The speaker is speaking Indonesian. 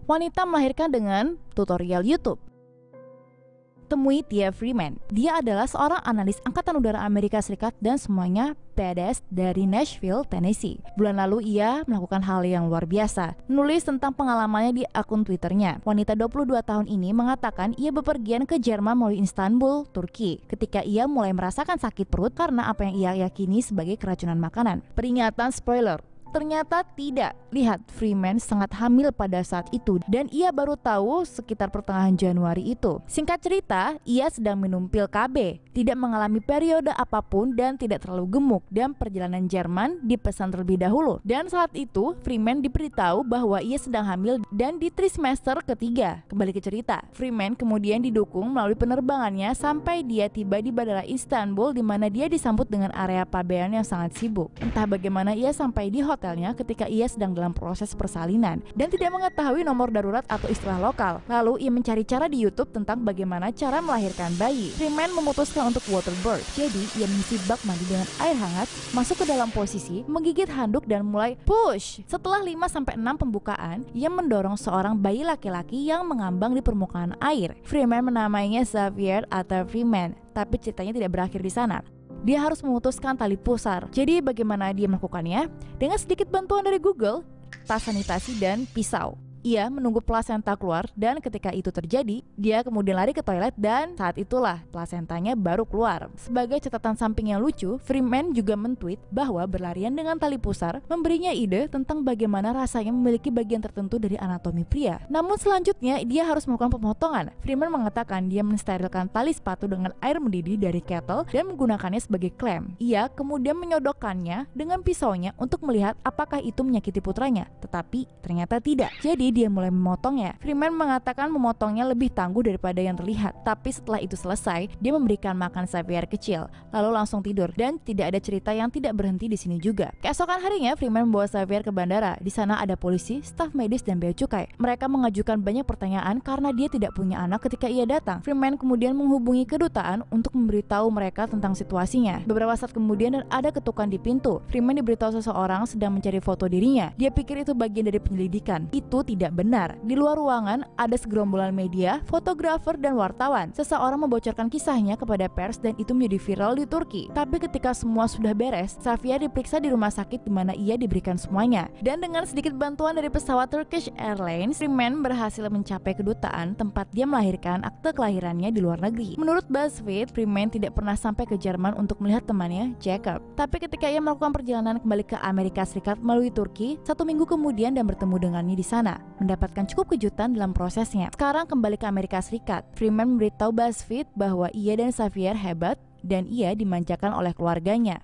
Wanita melahirkan dengan tutorial YouTube. Temui Tia Freeman. Dia adalah seorang analis Angkatan Udara Amerika Serikat dan semuanya badass dari Nashville, Tennessee. Bulan lalu ia melakukan hal yang luar biasa, menulis tentang pengalamannya di akun Twitternya. Wanita 22 tahun ini mengatakan ia bepergian ke Jerman melalui Istanbul, Turki, ketika ia mulai merasakan sakit perut karena apa yang ia yakini sebagai keracunan makanan. Peringatan spoiler. Ternyata tidak. Lihat, Freeman sangat hamil pada saat itu dan ia baru tahu sekitar pertengahan Januari itu. Singkat cerita, ia sedang minum pil KB, tidak mengalami periode apapun dan tidak terlalu gemuk, dan perjalanan Jerman dipesan terlebih dahulu. Dan saat itu, Freeman diberitahu bahwa ia sedang hamil dan di trimester ketiga. Kembali ke cerita, Freeman kemudian didukung melalui penerbangannya sampai dia tiba di Bandara Istanbul, di mana dia disambut dengan area pabean yang sangat sibuk. Entah bagaimana ia sampai di hotelnya ketika ia sedang dalam proses persalinan dan tidak mengetahui nomor darurat atau istilah lokal. Lalu ia mencari cara di YouTube tentang bagaimana cara melahirkan bayi. Freeman memutuskan untuk waterbirth. Jadi ia mengisi bak mandi dengan air hangat, masuk ke dalam posisi, menggigit handuk dan mulai push. Setelah 5-6 pembukaan, ia mendorong seorang bayi laki-laki yang mengambang di permukaan air. Freeman menamainya Xavier atau Freeman, tapi ceritanya tidak berakhir di sana. Dia harus memutuskan tali pusar. Jadi bagaimana dia melakukannya? Dengan sedikit bantuan dari Google, tas sanitasi dan pisau. Ia menunggu plasenta keluar dan ketika itu terjadi, dia kemudian lari ke toilet dan saat itulah plasentanya baru keluar. Sebagai catatan samping yang lucu, Freeman juga men-tweet bahwa berlarian dengan tali pusar memberinya ide tentang bagaimana rasanya memiliki bagian tertentu dari anatomi pria. Namun selanjutnya dia harus melakukan pemotongan. Freeman mengatakan dia mensterilkan tali sepatu dengan air mendidih dari kettle dan menggunakannya sebagai klem. Ia kemudian menyodokkannya dengan pisaunya untuk melihat apakah itu menyakiti putranya, tetapi ternyata tidak. Jadi dia mulai memotongnya. Freeman mengatakan memotongnya lebih tangguh daripada yang terlihat. Tapi setelah itu selesai, dia memberikan makan Xavier kecil, lalu langsung tidur. Dan tidak ada cerita yang tidak berhenti di sini juga. Keesokan harinya, Freeman membawa Xavier ke bandara. Di sana ada polisi, staf medis, dan bea cukai. Mereka mengajukan banyak pertanyaan karena dia tidak punya anak ketika ia datang. Freeman kemudian menghubungi kedutaan untuk memberitahu mereka tentang situasinya. Beberapa saat kemudian ada ketukan di pintu. Freeman diberitahu seseorang sedang mencari foto dirinya. Dia pikir itu bagian dari penyelidikan. Itu tidak benar. Di luar ruangan ada segerombolan media, fotografer, dan wartawan. Seseorang membocorkan kisahnya kepada pers dan itu menjadi viral di Turki. Tapi ketika semua sudah beres, Xavier diperiksa di rumah sakit di mana ia diberikan semuanya. Dan dengan sedikit bantuan dari pesawat Turkish Airlines, Freeman berhasil mencapai kedutaan tempat dia melahirkan akte kelahirannya di luar negeri. Menurut BuzzFeed, Freeman tidak pernah sampai ke Jerman untuk melihat temannya, Jacob. Tapi ketika ia melakukan perjalanan kembali ke Amerika Serikat melalui Turki, 1 minggu kemudian dan bertemu dengannya di sana, mendapatkan cukup kejutan dalam prosesnya. Sekarang kembali ke Amerika Serikat, Freeman memberitahu BuzzFeed bahwa ia dan Xavier hebat dan ia dimanjakan oleh keluarganya.